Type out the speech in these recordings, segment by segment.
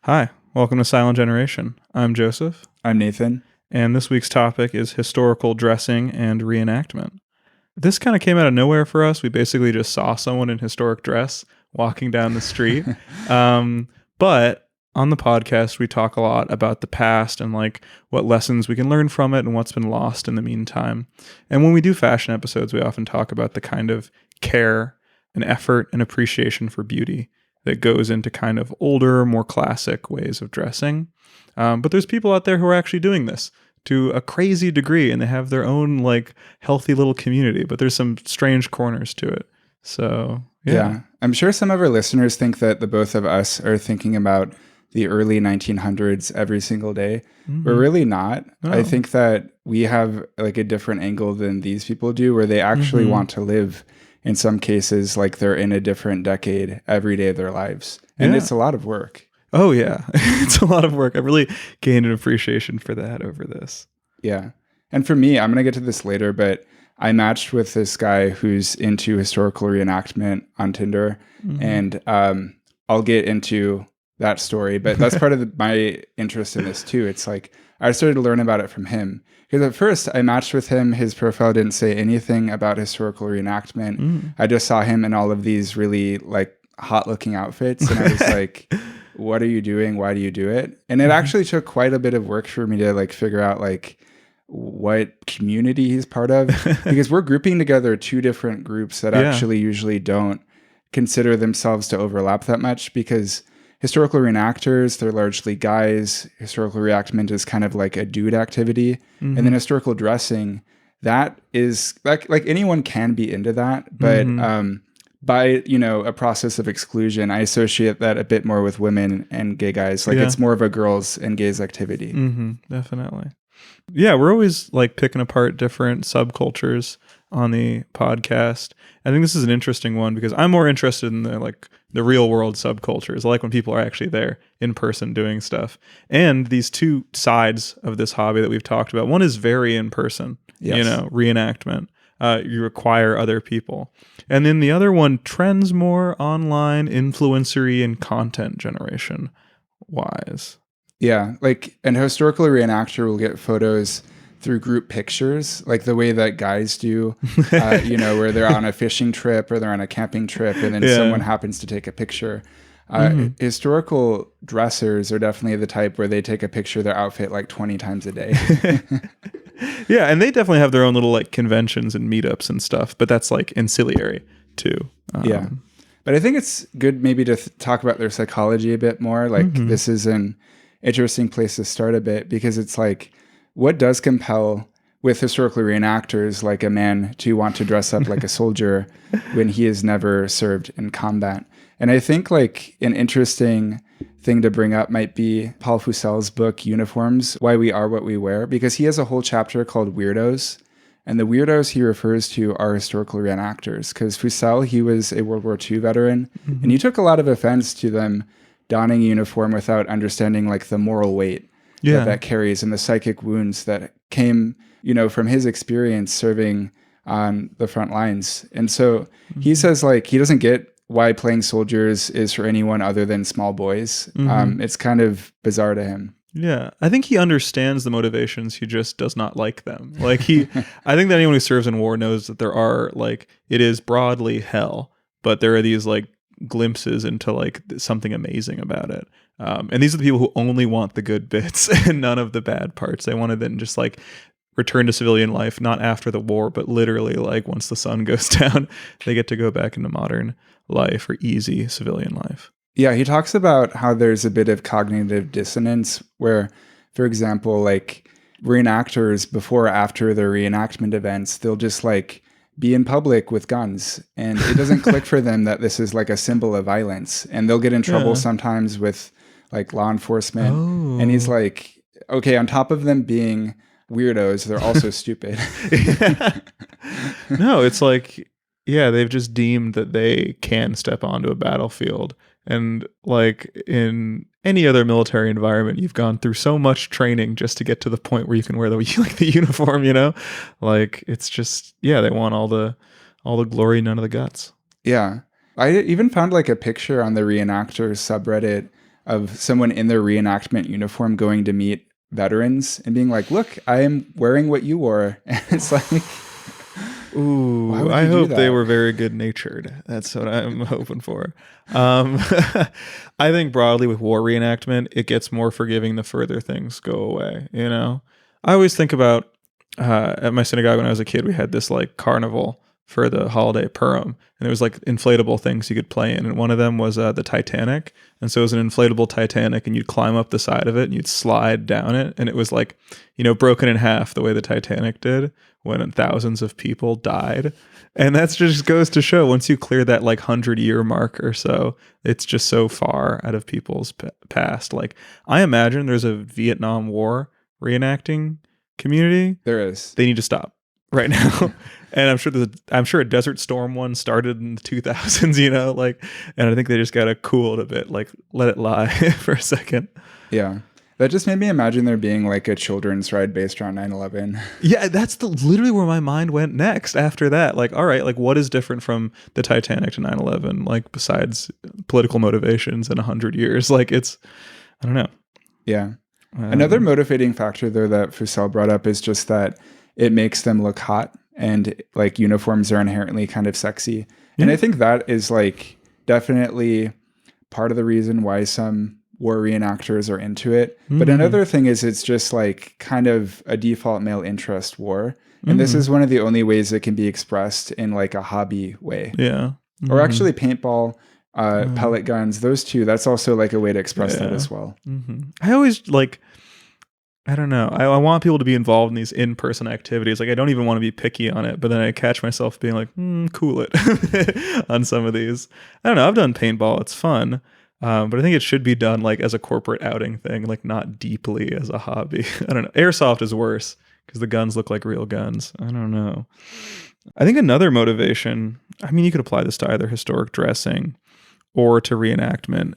Hi, welcome to Silent Generation. I'm Joseph, I'm Nathan. and this week's topic is historical dressing and reenactment. This kind of came out of nowhere for us. We basically just saw someone in historic dress walking down the street. But on the podcast, we talk a lot about the past and like what lessons we can learn from it and what's been lost in the meantime. And when we do fashion episodes, we often talk about the kind of care and effort and appreciation for beauty that goes into kind of older, more classic ways of dressing. But there's people out there who are actually doing this to a crazy degree, and they have their own like healthy little community, but there's some strange corners to it. So yeah. I'm sure some of our listeners think that the both of us are thinking about the early 1900s every single day. We're really not. No. I think that we have like a different angle than these people do, where they actually want to live, in some cases, like they're in a different decade every day of their lives. And it's a lot of work. Oh yeah, it's a lot of work. I've really gained an appreciation for that over this. Yeah. And for me, I'm going to get to this later, but I matched with this guy who's into historical reenactment on Tinder. And I'll get into that story, but that's part of my interest in this too. It's like I started to learn about it from him. Because at first I matched with him, his profile didn't say anything about historical reenactment. I just saw him in all of these really like hot looking outfits. And I was like, what are you doing? Why do you do it? And it actually took quite a bit of work for me to like figure out like what community he's part of, because we're grouping together two different groups that actually usually don't consider themselves to overlap that much, because historical reenactors, they're largely guys. Historical reenactment is kind of like a dude activity. And then historical dressing, that is like anyone can be into that. But by, a process of exclusion, I associate that a bit more with women and gay guys. Like it's more of a girls and gays activity. Definitely. Yeah, we're always like picking apart different subcultures on the podcast. I think this is an interesting one because I'm more interested in the real world subcultures. I like when people are actually there in person doing stuff. And these two sides of this hobby that we've talked about, one is very in person, reenactment. You require other people. And then the other one trends more online, influencery, and content generation wise. Yeah, like an historical reenactor will get photos through group pictures, like the way that guys do, where they're on a fishing trip or they're on a camping trip and then someone happens to take a picture. Historical dressers are definitely the type where they take a picture of their outfit like 20 times a day. Yeah, and they definitely have their own little like conventions and meetups and stuff, but that's like ancillary too. Yeah. But I think it's good maybe to talk about their psychology a bit more. Like this is an interesting place to start a bit, because it's like, what does compel with historical reenactors like a man to want to dress up like a soldier when he has never served in combat? And I think like an interesting thing to bring up might be Paul Fussell's book, Uniforms, Why We Are What We Wear, because he has a whole chapter called Weirdos. And the weirdos he refers to are historical reenactors, because Fussell, he was a World War II veteran, and he took a lot of offense to them donning a uniform without understanding like the moral weight that carries and the psychic wounds that came, from his experience serving on the front lines. And so he says like he doesn't get why playing soldiers is for anyone other than small boys. It's kind of bizarre to him. Yeah, I think he understands the motivations. He just does not like them. Like I think that anyone who serves in war knows that there are like, it is broadly hell, but there are these like glimpses into like something amazing about it. And these are the people who only want the good bits and none of the bad parts. They want to then just like return to civilian life, not after the war, but literally like once the sun goes down, they get to go back into modern life or easy civilian life. Yeah, he talks about how there's a bit of cognitive dissonance where, for example, like reenactors before or after their reenactment events, they'll just like be in public with guns, and it doesn't click for them that this is like a symbol of violence, and they'll get in trouble sometimes with like law enforcement. And he's like, okay, on top of them being weirdos, they're also stupid. No, it's like, they've just deemed that they can step onto a battlefield. And like in any other military environment, you've gone through so much training just to get to the point where you can wear the uniform, like it's just, they want all the glory, none of the guts. Yeah. I even found like a picture on the reenactors subreddit of someone in their reenactment uniform going to meet veterans and being like, look, I am wearing what you wore. And it's like, ooh, I hope they were very good natured. That's what I'm hoping for. I think broadly with war reenactment, it gets more forgiving the further things go away. You know, I always think about at my synagogue when I was a kid, we had this like carnival for the holiday Purim, and there was like inflatable things you could play in, and one of them was the Titanic. And so it was an inflatable Titanic, and you'd climb up the side of it and you'd slide down it, and it was like, you know, broken in half the way the Titanic did when thousands of people died. And that just goes to show, once you clear that like 100-year mark or so, it's just so far out of people's past. Like, I imagine there's a Vietnam War reenacting community. There is. They need to stop right now. And I'm sure a Desert Storm one started in the 2000s, you know, like, and I think they just got to cool it a bit, like let it lie for a second. Yeah. That just made me imagine there being like a children's ride based around 9/11. Yeah, that's literally where my mind went next after that. Like, all right, like what is different from the Titanic to 9/11? Like, besides political motivations in 100 years? Like, I don't know. Yeah. Another motivating factor, though, that Fussell brought up is just that it makes them look hot, and like uniforms are inherently kind of sexy. Yeah. And I think that is like definitely part of the reason why some war reenactors are into it. But another thing is it's just like kind of a default male interest war. And this is one of the only ways it can be expressed in like a hobby way. Yeah. Or actually paintball, pellet guns, those two, that's also like a way to express that as well. I always like, I don't know. I want people to be involved in these in-person activities. Like, I don't even want to be picky on it, but then I catch myself being like, cool it on some of these. I don't know. I've done paintball. It's fun. But I think it should be done like as a corporate outing thing, like not deeply as a hobby. I don't know. Airsoft is worse because the guns look like real guns. I don't know. I think another motivation, I mean, you could apply this to either historic dressing or to reenactment.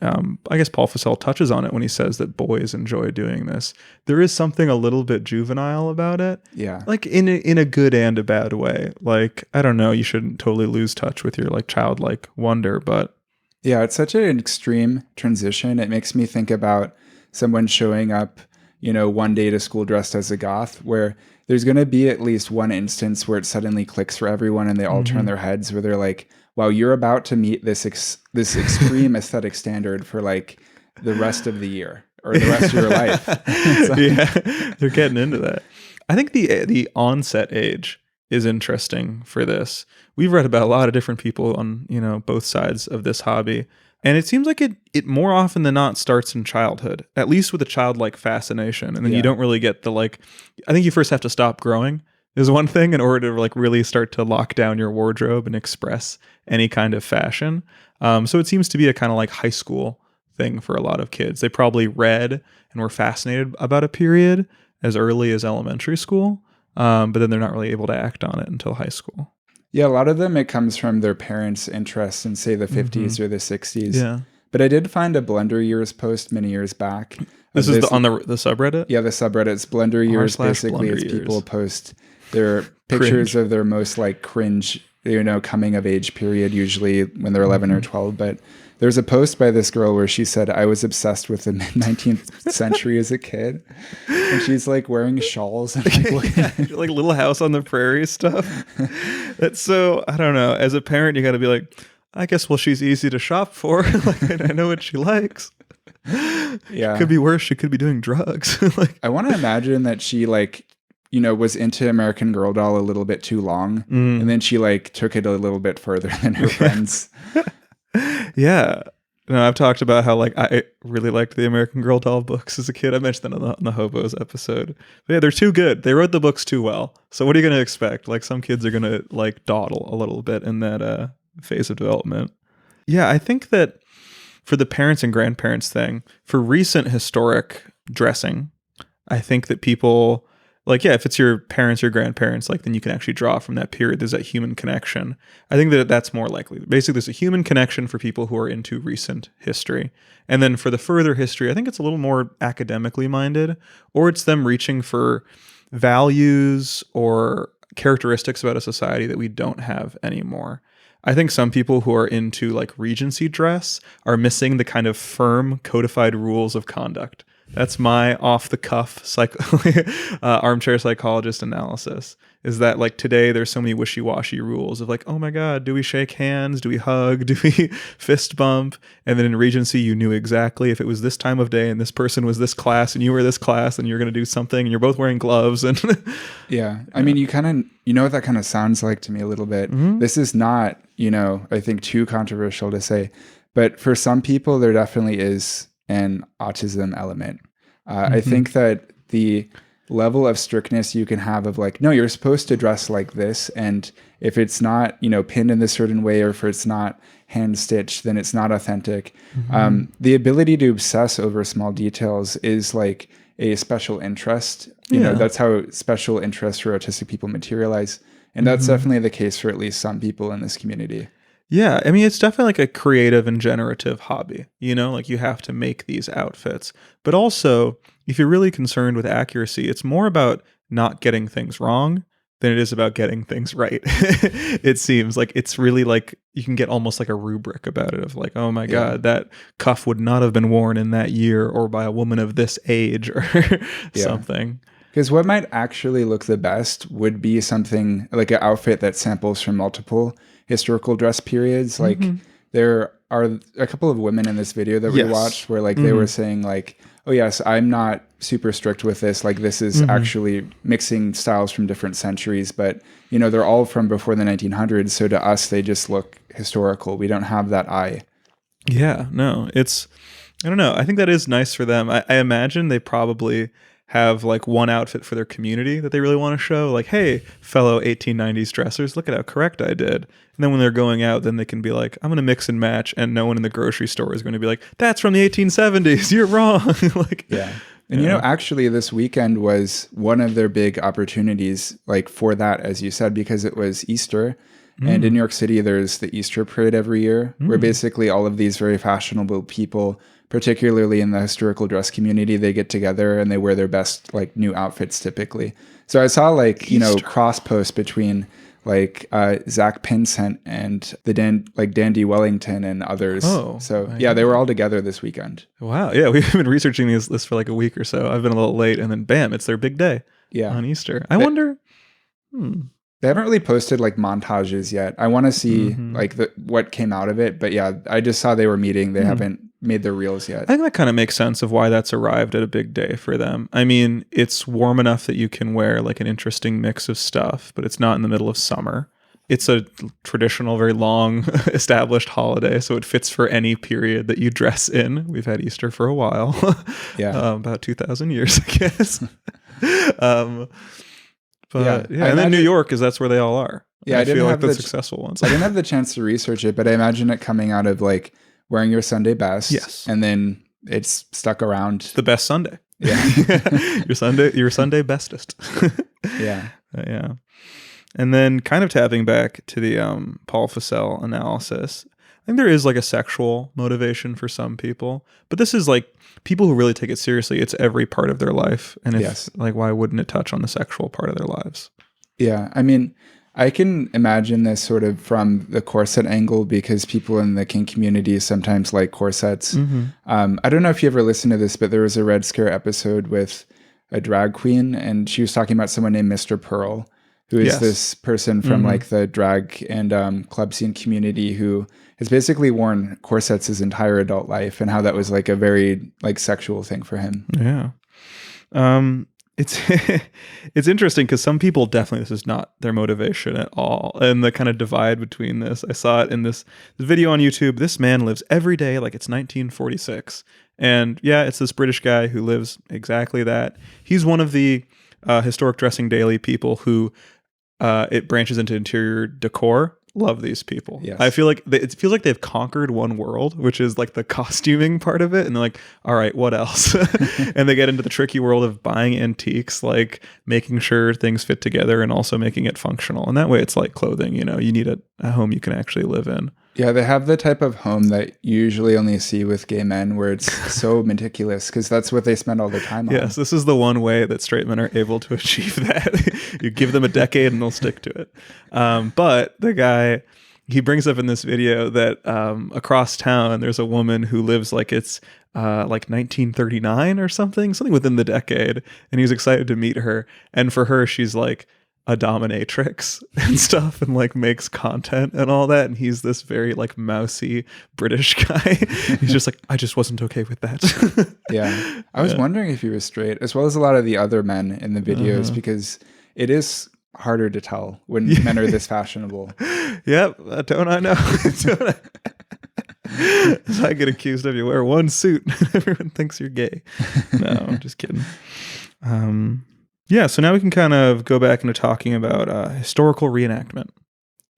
I guess Paul Fussell touches on it when he says that boys enjoy doing this. There is something a little bit juvenile about it. Yeah. Like in a good and a bad way. Like, I don't know, you shouldn't totally lose touch with your like childlike wonder, but yeah, it's such an extreme transition. It makes me think about someone showing up, you know, one day to school dressed as a goth, where there's going to be at least one instance where it suddenly clicks for everyone and they all turn their heads, where they're like, wow, you're about to meet this extreme aesthetic standard for like the rest of the year or the rest of your life. Yeah, they're getting into that. I think the onset age is interesting for this. We've read about a lot of different people on, you know, both sides of this hobby. And it seems like it more often than not starts in childhood, at least with a childlike fascination. And then you don't really get the like, I think you first have to stop growing is one thing in order to like really start to lock down your wardrobe and express any kind of fashion. So it seems to be a kind of like high school thing for a lot of kids. They probably read and were fascinated about a period as early as elementary school. But then they're not really able to act on it until high school. Yeah, a lot of them, it comes from their parents' interests in, say, the 50s or the 60s. Yeah. But I did find a Blender Years post many years back. This is on the subreddit? Yeah, the subreddit's Blender Years, basically, as people post their pictures of their most, like, cringe, you know, coming-of-age period, usually when they're 11 or 12. But there's a post by this girl where she said, I was obsessed with the mid-19th century as a kid. And she's like wearing shawls and like Little House on the Prairie stuff. It's so, I don't know. As a parent, you got to be like, I guess, well, she's easy to shop for. Like, I know what she likes. Yeah. Could be worse. She could be doing drugs. Like, I want to imagine that she like, you know, was into American Girl doll a little bit too long. And then she like took it a little bit further than her friends. Yeah. No, I've talked about how like I really liked the American Girl doll books as a kid. I mentioned that on the Hobos episode. But yeah, they're too good. They wrote the books too well. So what are you going to expect? Like some kids are going to like dawdle a little bit in that phase of development. Yeah, I think that for the parents and grandparents thing, for recent historic dressing, I think that people like, yeah, if it's your parents or grandparents, like then you can actually draw from that period. There's that human connection. I think that that's more likely. Basically, there's a human connection for people who are into recent history. And then for the further history, I think it's a little more academically minded, or it's them reaching for values or characteristics about a society that we don't have anymore. I think some people who are into like Regency dress are missing the kind of firm codified rules of conduct. That's my off the cuff armchair psychologist analysis. Is that like today there's so many wishy-washy rules of like, oh my God, do we shake hands? Do we hug? Do we fist bump? And then in Regency, you knew exactly if it was this time of day and this person was this class and you were this class and you're going to do something and you're both wearing gloves. And yeah. I mean, you know what that kind of sounds like to me a little bit. Mm-hmm. This is not, I think too controversial to say, but for some people, there definitely is an autism element. I think that the level of strictness you can have of like, no, you're supposed to dress like this. And if it's not, pinned in this certain way, or if it's not hand stitched, then it's not authentic. The ability to obsess over small details is like a special interest. You know, that's how special interests for autistic people materialize. And that's definitely the case for at least some people in this community. Yeah, I mean, it's definitely like a creative and generative hobby, like you have to make these outfits. But also, if you're really concerned with accuracy, it's more about not getting things wrong than it is about getting things right. It seems like it's really like you can get almost like a rubric about it of like, oh my God, that cuff would not have been worn in that year or by a woman of this age or something. Because what might actually look the best would be something like an outfit that samples from multiple historical dress periods. Like there are a couple of women in this video that we watched where like they were saying like, oh yes, I'm not super strict with this. Like this is actually mixing styles from different centuries, but they're all from before the 1900s. So to us, they just look historical. We don't have that eye. Yeah, no, I don't know. I think that is nice for them. I imagine they probably have like one outfit for their community that they really want to show. Like, hey, fellow 1890s dressers, look at how correct I did. And then when they're going out, then they can be like, I'm going to mix and match. And no one in the grocery store is going to be like, that's from the 1870s. You're wrong. like, yeah. And actually this weekend was one of their big opportunities like for that, as you said, because it was Easter. And in New York City, there's the Easter parade every year where basically all of these very fashionable people, particularly in the historical dress community, they get together and they wear their best like new outfits typically. So I saw like, cross posts between like Zach Pinsent and the Dandy Wellington and others. Oh, so they were all together this weekend. Wow. Yeah, we've been researching this for like a week or so. I've been a little late and then bam, it's their big day on Easter. I wonder... They haven't really posted like montages yet. I want to see like what came out of it. But yeah, I just saw they were meeting. They haven't made their reels yet. I think that kind of makes sense of why that's arrived at a big day for them. I mean, it's warm enough that you can wear like an interesting mix of stuff, but it's not in the middle of summer. It's a traditional, very long established holiday, so it fits for any period that you dress in. We've had Easter for a while. About 2,000 years, I guess. But and then New York is that's where they all are. Yeah, I feel like the successful ones. I didn't have the chance to research it, but I imagine it coming out of like wearing your Sunday best. Yes, and then it's stuck around. The best Sunday. Yeah, your Sunday bestest. Yeah. And then kind of tapping back to the Paul Fussell analysis, I think there is like a sexual motivation for some people, but this is like people who really take it seriously. It's every part of their life. And if like, why wouldn't it touch on the sexual part of their lives? Yeah. I mean, I can imagine this sort of from the corset angle because people in the kink community sometimes like corsets. I don't know if you ever listened to this, but there was a Red Scare episode with a drag queen and she was talking about someone named Mr. Pearl, who is this person from like the drag and club scene community who has basically worn corsets his entire adult life and how that was like a very like sexual thing for him. Yeah. It's it's interesting because some people definitely this is not their motivation at all. And the kind of divide between this, I saw it in this video on YouTube. This man lives every day like it's 1946. And yeah, it's this British guy who lives exactly that. He's one of the Historic Dressing Daily people who it branches into interior decor. Love these people. Yes. I feel like it feels like they've conquered one world, which is like the costuming part of it. And they're like, all right, what else? And they get into the tricky world of buying antiques, like making sure things fit together and also making it functional. And that way it's like clothing, you need a home you can actually live in. Yeah, they have the type of home that you usually only see with gay men where it's so meticulous because that's what they spend all their time on. Yes, this is the one way that straight men are able to achieve that. You give them a decade and they'll stick to it. But the guy, he brings up in this video that across town there's a woman who lives like it's like 1939 or something within the decade, and he's excited to meet her. And for her, she's like a dominatrix and stuff, and like makes content and all that. And he's this very like mousy British guy. He's just like, I just wasn't okay with that. Yeah. I was wondering if he was straight, as well as a lot of the other men in the videos, because it is harder to tell when men are this fashionable. Yep. Don't I know? So I get accused of you wear one suit, everyone thinks you're gay. No, I'm just kidding. Yeah, so now we can kind of go back into talking about historical reenactment.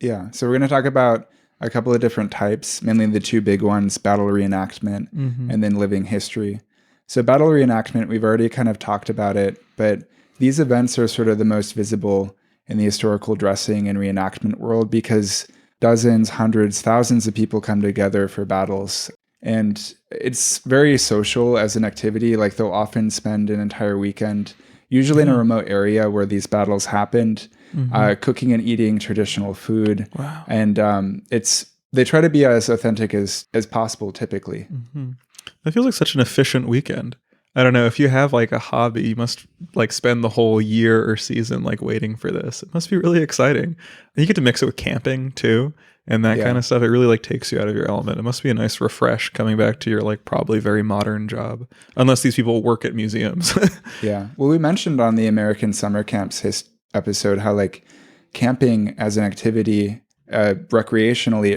Yeah, so we're going to talk about a couple of different types, mainly the two big ones, battle reenactment and then living history. So battle reenactment, we've already kind of talked about it, but these events are sort of the most visible in the historical dressing and reenactment world because dozens, hundreds, thousands of people come together for battles. And it's very social as an activity. Like they'll often spend an entire weekend, usually in a remote area where these battles happened, cooking and eating traditional food. Wow. And they try to be as authentic as possible, typically. That feels like such an efficient weekend. I don't know, if you have like a hobby, you must like spend the whole year or season like waiting for this. It must be really exciting. And you get to mix it with camping too and that kind of stuff. It really like takes you out of your element. It must be a nice refresh coming back to your like probably very modern job, unless these people work at museums. Yeah. Well, we mentioned on the American Summer Camps episode how like camping as an activity recreationally,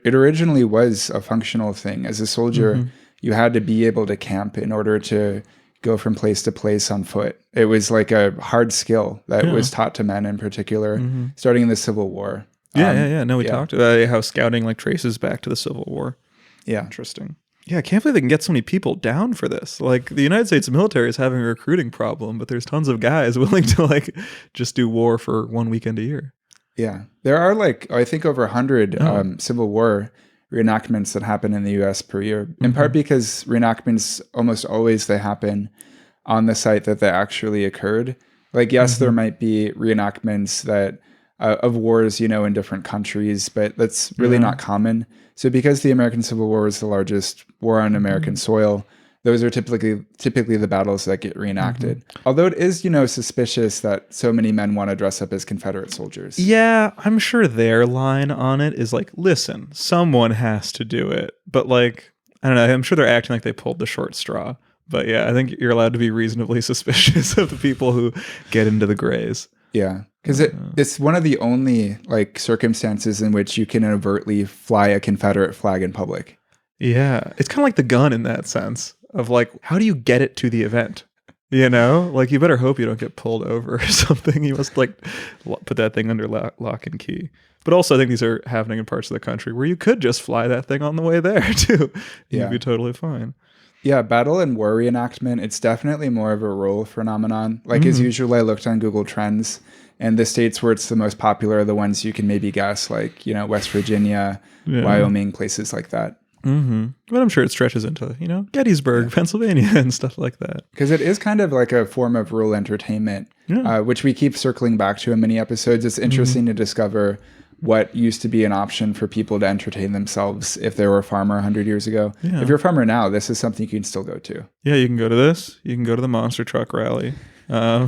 it originally was a functional thing. As a soldier, you had to be able to camp in order to go from place to place on foot. It was like a hard skill that was taught to men in particular, starting in the Civil War. No, we talked about how scouting like traces back to the Civil War. Yeah. Interesting. Yeah, I can't believe they can get so many people down for this. Like the United States military is having a recruiting problem, but there's tons of guys willing to like just do war for one weekend a year. Yeah. There are like, I think over 100 Civil War reenactments that happen in the US per year, in part because reenactments almost always they happen on the site that they actually occurred. Like, yes, there might be reenactments that of wars, you know, in different countries, but that's really not common. So because the American Civil War was the largest war on American soil, those are typically the battles that get reenacted. Although it is, you know, suspicious that so many men want to dress up as Confederate soldiers. Yeah, I'm sure their line on it is like, listen, someone has to do it. But like, I don't know, I'm sure they're acting like they pulled the short straw. But yeah, I think you're allowed to be reasonably suspicious of the people who get into the grays. Yeah, because it's one of the only like circumstances in which you can overtly fly a Confederate flag in public. Yeah, it's kind of like the gun in that sense of like, how do you get it to the event? You know, like you better hope you don't get pulled over or something. You must like put that thing under lock and key. But also I think these are happening in parts of the country where you could just fly that thing on the way there too. You'd be totally fine. Yeah, battle and war reenactment, it's definitely more of a rural phenomenon. Like as usual, I looked on Google Trends, and the states where it's the most popular are the ones you can maybe guess, like, you know, West Virginia, Wyoming, places like that. But I'm sure it stretches into, you know, Gettysburg, Pennsylvania and stuff like that. Because it is kind of like a form of rural entertainment, which we keep circling back to in many episodes. It's interesting to discover what used to be an option for people to entertain themselves if they were a farmer 100 years ago. Yeah. If you're a farmer now, this is something you can still go to. Yeah, you can go to this. You can go to the monster truck rally. A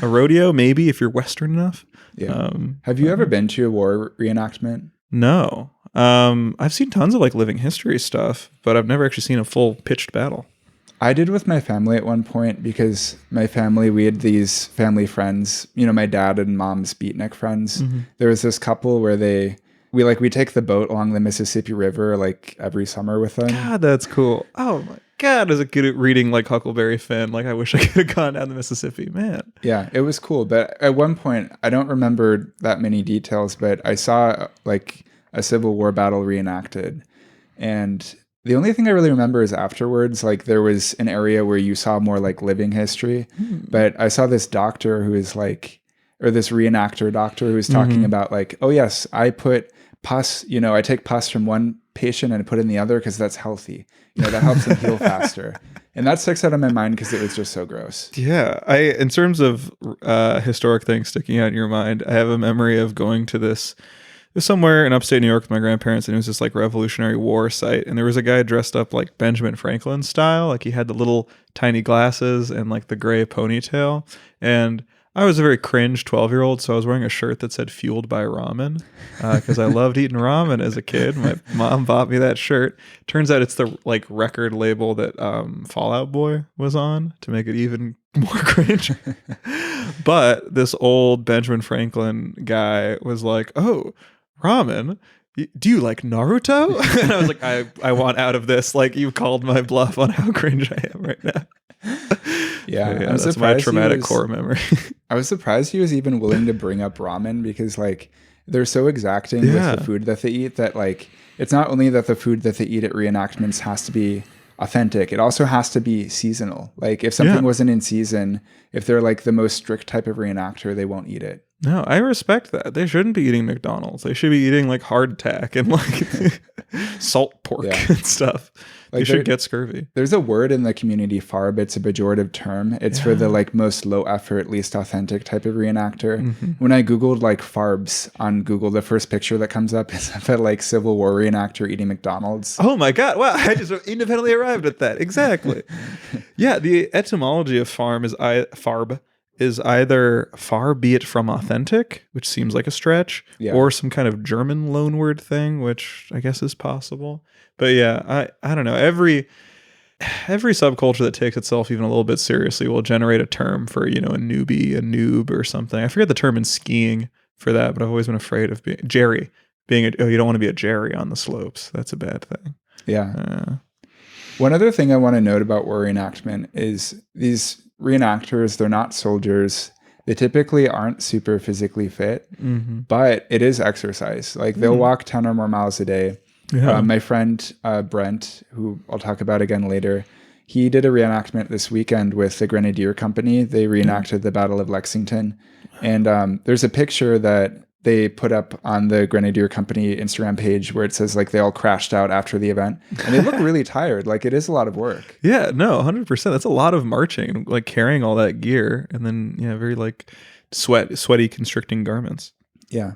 rodeo, maybe, if you're Western enough. Yeah. Have you ever been to a war reenactment? No. I've seen tons of like living history stuff, but I've never actually seen a full pitched battle. I did with my family at one point because my family, we had these family friends, you know, my dad and mom's beatnik friends. There was this couple where we take the boat along the Mississippi River like every summer with them. God, that's cool. Oh my God, is it good at reading like Huckleberry Finn? Like I wish I could have gone down the Mississippi, man. Yeah, it was cool. But at one point, I don't remember that many details, but I saw like a Civil War battle reenacted. And the only thing I really remember is afterwards, like there was an area where you saw more like living history, but I saw this doctor who is like, or this reenactor doctor who was talking about like, oh yes, I put pus, you know, I take pus from one patient and put it in the other because that's healthy. You know, that helps them heal faster. And that sticks out of my mind because it was just so gross. Yeah. In terms of historic things sticking out in your mind, I have a memory of going to this was somewhere in upstate New York with my grandparents, and it was this like Revolutionary War site. And there was a guy dressed up like Benjamin Franklin style, like he had the little tiny glasses and like the gray ponytail. And I was a very cringe 12-year-old, so I was wearing a shirt that said "Fueled by Ramen" because I loved eating ramen as a kid. My mom bought me that shirt. Turns out it's the like record label that Fall Out Boy was on to make it even more cringe. But this old Benjamin Franklin guy was like, "Oh, ramen. Do you like Naruto?" And I was like, I want out of this. Like, you called my bluff on how cringe I am right now. Yeah, that's my traumatic core memory. I was surprised he was even willing to bring up ramen because like they're so exacting with the food that they eat that like it's not only that the food that they eat at reenactments has to be authentic, it also has to be seasonal. Like if something wasn't in season, if they're like the most strict type of reenactor, they won't eat it. No, I respect that. They shouldn't be eating McDonald's. They should be eating like hardtack and like salt pork and stuff. Like they should get scurvy. There's a word in the community, farb. It's a pejorative term. It's for the like most low effort, least authentic type of reenactor. When I Googled like farbs on Google, the first picture that comes up is of a like Civil War reenactor eating McDonald's. Oh my God. Wow. I just independently arrived at that. Exactly. Yeah. The etymology of farb is either far be it from authentic, which seems like a stretch, or some kind of German loanword thing, which I guess is possible. But yeah, I don't know. Every subculture that takes itself even a little bit seriously will generate a term for, you know, a newbie, a noob or something. I forget the term in skiing for that, but I've always been afraid of being Jerry. You don't want to be a Jerry on the slopes. That's a bad thing. Yeah. One other thing I want to note about war reenactment is these reenactors, they're not soldiers. They typically aren't super physically fit, but it is exercise. Like they'll walk 10 or more miles a day. My friend Brent, who I'll talk about again later, he did a reenactment this weekend with the Grenadier Company. They reenacted the Battle of Lexington. And there's a picture that they put up on the Grenadier Company Instagram page where it says like they all crashed out after the event. And they look really tired. Like it is a lot of work. Yeah, no, 100%. That's a lot of marching, like carrying all that gear and then, very like sweaty, constricting garments. Yeah.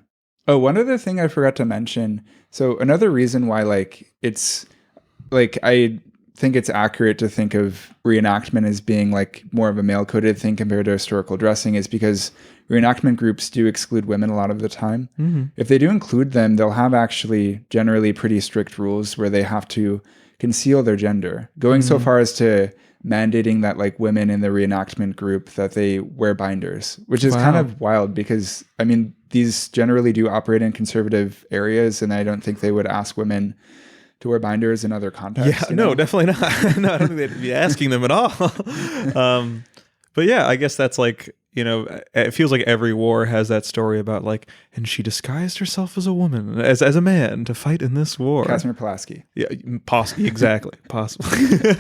Oh, one other thing I forgot to mention. So another reason why like it's like I think it's accurate to think of reenactment as being like more of a male coded thing compared to historical dressing is because reenactment groups do exclude women a lot of the time. If they do include them, they'll have actually generally pretty strict rules where they have to conceal their gender, going so far as to mandating that like women in the reenactment group that they wear binders, which is kind of wild because I mean, these generally do operate in conservative areas and I don't think they would ask women to wear binders in other contexts. Yeah, no, definitely not. No, I don't think they'd be asking them at all. But yeah, I guess that's like, it feels like every war has that story about like, and she disguised herself as a woman, as a man to fight in this war. Casimir Pulaski. Yeah, possibly, exactly, possibly.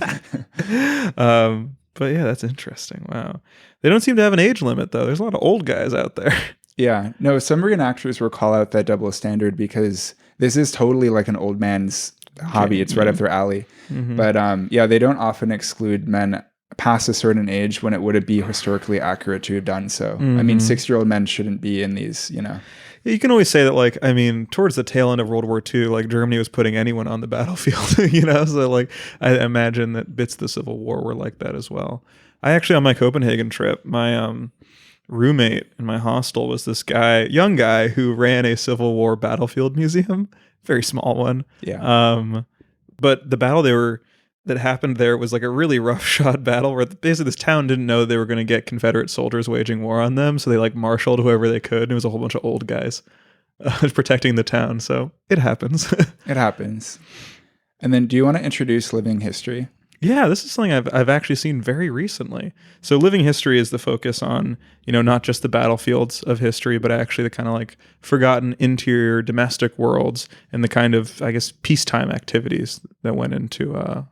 But yeah, that's interesting. Wow. They don't seem to have an age limit though. There's a lot of old guys out there. Yeah, no, some reenactors will call out that double standard because this is totally like an old man's hobby. It's right up their alley. But they don't often exclude men past a certain age when it would be historically accurate to have done so. I mean, 6-year-old men shouldn't be in these, You can always say that, like, I mean, towards the tail end of World War II, like Germany was putting anyone on the battlefield, so like I imagine that bits of the Civil War were like that as well. I actually, on my Copenhagen trip, my roommate in my hostel was this young guy who ran a Civil War battlefield museum, very small one. Yeah. But the battle that happened there was like a really roughshod battle where basically this town didn't know they were going to get Confederate soldiers waging war on them. So they like marshaled whoever they could. And it was a whole bunch of old guys protecting the town. So it happens. It happens. And then do you want to introduce living history? Yeah, this is something I've actually seen very recently. So living history is the focus on, not just the battlefields of history, but actually the kind of like forgotten interior domestic worlds and the kind of, I guess, peacetime activities that went into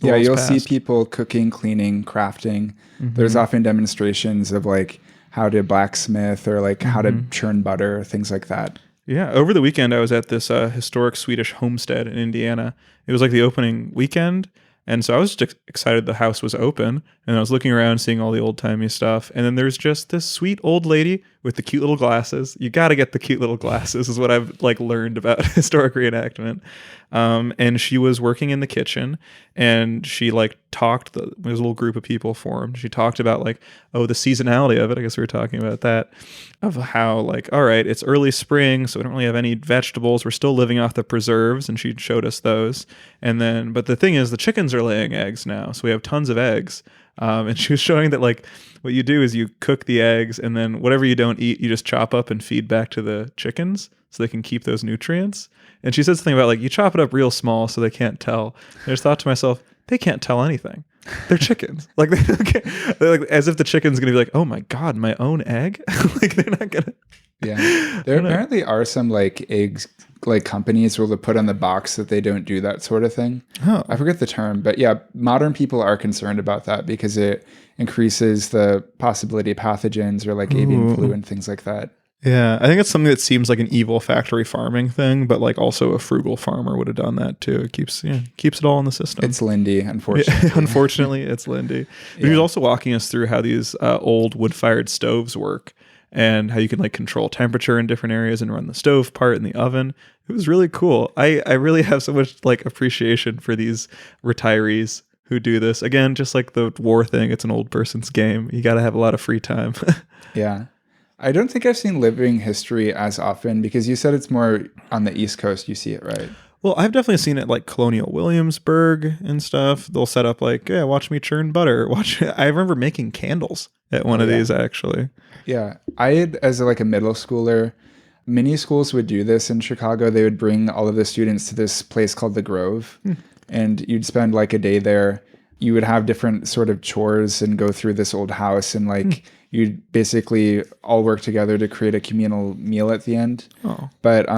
yeah, you'll see people cooking, cleaning, crafting. There's often demonstrations of like how to blacksmith or like how to churn butter, things like that. Yeah, over the weekend I was at this historic Swedish homestead in Indiana. It was like the opening weekend. And so I was just excited the house was open, and I was looking around seeing all the old-timey stuff. And then there's just this sweet old lady with the cute little glasses. You got to get the cute little glasses is what I've like learned about historic reenactment. And she was working in the kitchen, and she like talked, there was a little group of people formed. She talked about like, oh, the seasonality of it. I guess we were talking about that, of how like, all right, it's early spring, so we don't really have any vegetables. We're still living off the preserves, and she showed us those. And then, but the thing is, the chickens are laying eggs now, so we have tons of eggs. And she was showing that like what you do is you cook the eggs, and then whatever you don't eat, you just chop up and feed back to the chickens so they can keep those nutrients. And she said something about like you chop it up real small so they can't tell. And I just thought to myself, they can't tell anything. They're chickens. Like they're like as if the chicken's gonna be like, oh my god, my own egg. Like they're not gonna. Yeah, there apparently are some like eggs like companies where they put on the box that they don't do that sort of thing. Oh. I forget the term, but yeah, modern people are concerned about that because it increases the possibility of pathogens or like avian flu and things like that. Yeah, I think it's something that seems like an evil factory farming thing, but like also a frugal farmer would have done that too. It keeps it all in the system. It's Lindy, unfortunately. Unfortunately, it's Lindy. But he was also walking us through how these old wood-fired stoves work, and how you can like control temperature in different areas and run the stove part in the oven. It was really cool. I really have so much like appreciation for these retirees who do this. Again, just like the war thing, it's an old person's game. You got to have a lot of free time. Yeah. I don't think I've seen living history as often because you said it's more on the East Coast. You see it, right? Well, I've definitely seen it like Colonial Williamsburg and stuff. They'll set up like, yeah, watch me churn butter. I remember making candles at one of these actually. Yeah. I had, as like a middle schooler, many schools would do this in Chicago. They would bring all of the students to this place called the Grove, and you'd spend like a day there. You would have different sort of chores and go through this old house, and like you'd basically all work together to create a communal meal at the end. Oh. But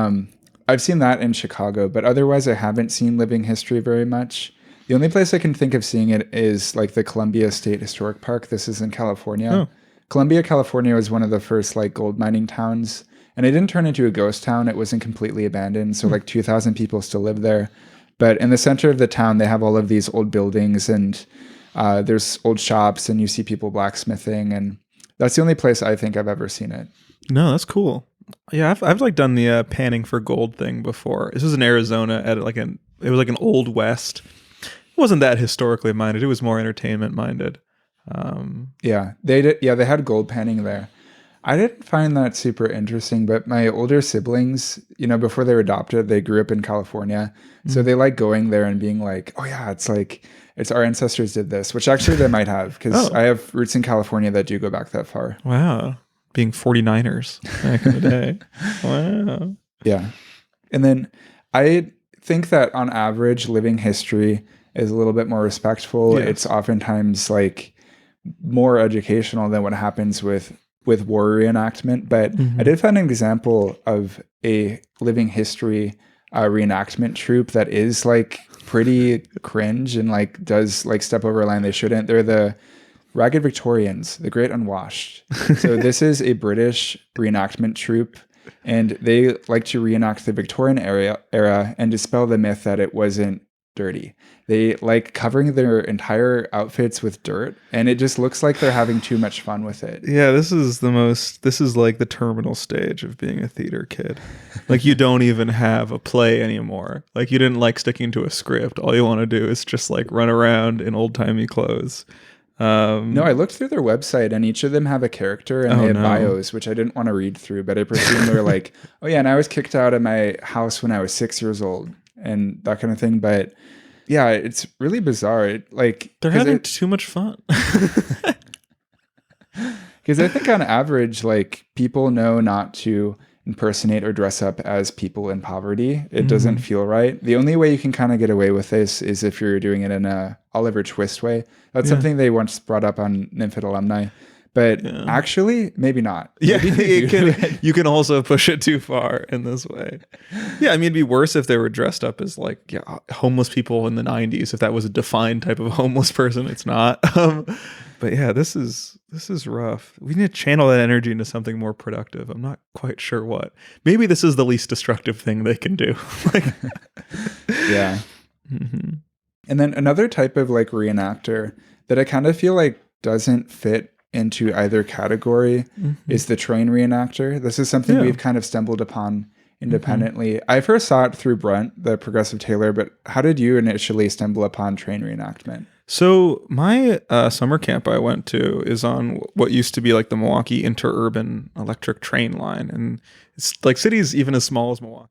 I've seen that in Chicago, but otherwise I haven't seen living history very much. The only place I can think of seeing it is like the Columbia State Historic Park. This is in California. Oh. Columbia, California was one of the first like gold mining towns, and it didn't turn into a ghost town. It wasn't completely abandoned. So like 2,000 people still live there. But in the center of the town, they have all of these old buildings, and there's old shops, and you see people blacksmithing, and that's the only place I think I've ever seen it. No, that's cool. Yeah, I've like done the panning for gold thing before. This was in Arizona at like it was like an old west. It wasn't that historically minded. It was more entertainment minded. Yeah, they did. Yeah, they had gold panning there. I didn't find that super interesting, but my older siblings, before they were adopted, they grew up in California. So they like going there and being like, oh yeah, it's our ancestors did this, which actually they might have, because I have roots in California that do go back that far. Wow. Being 49ers back in the day. Wow. Yeah. And then I think that on average, living history is a little bit more respectful. Yes. It's oftentimes like more educational than what happens with war reenactment. But I did find an example of a living history reenactment troupe that is like pretty cringe and like does like step over a line they shouldn't. They're the Ragged Victorians, the Great Unwashed. So this is a British reenactment troupe, and they like to reenact the Victorian era and dispel the myth that it wasn't dirty. They like covering their entire outfits with dirt, and it just looks like they're having too much fun with it. Yeah, this is like the terminal stage of being a theater kid. Like you don't even have a play anymore. Like you didn't like sticking to a script. All you want to do is just like run around in old-timey clothes. No, I looked through their website, and each of them have a character, and they have bios, which I didn't want to read through, but I presume they're like, oh yeah, and I was kicked out of my house when I was 6 years old and that kind of thing. But yeah, it's really bizarre. They're having too much fun. Because I think on average, like people know not to impersonate or dress up as people in poverty. It doesn't feel right. The only way you can kind of get away with this is if you're doing it in a Oliver Twist way. That's something they once brought up on Nymphet Alumni. But actually, maybe not. Yeah, you can also push it too far in this way. Yeah, I mean, it'd be worse if they were dressed up as like homeless people in the 90s, if that was a defined type of homeless person. It's not. But yeah, this is rough. We need to channel that energy into something more productive. I'm not quite sure what. Maybe this is the least destructive thing they can do. Yeah. Mm-hmm. And then another type of like reenactor that I kind of feel like doesn't fit into either category is the train reenactor. This is something Yeah. we've kind of stumbled upon independently. I first saw it through Brunt, the Progressive Tailor, but how did you initially stumble upon train reenactment? So my summer camp I went to is on what used to be like the Milwaukee interurban electric train line, and it's like cities even as small as Milwaukee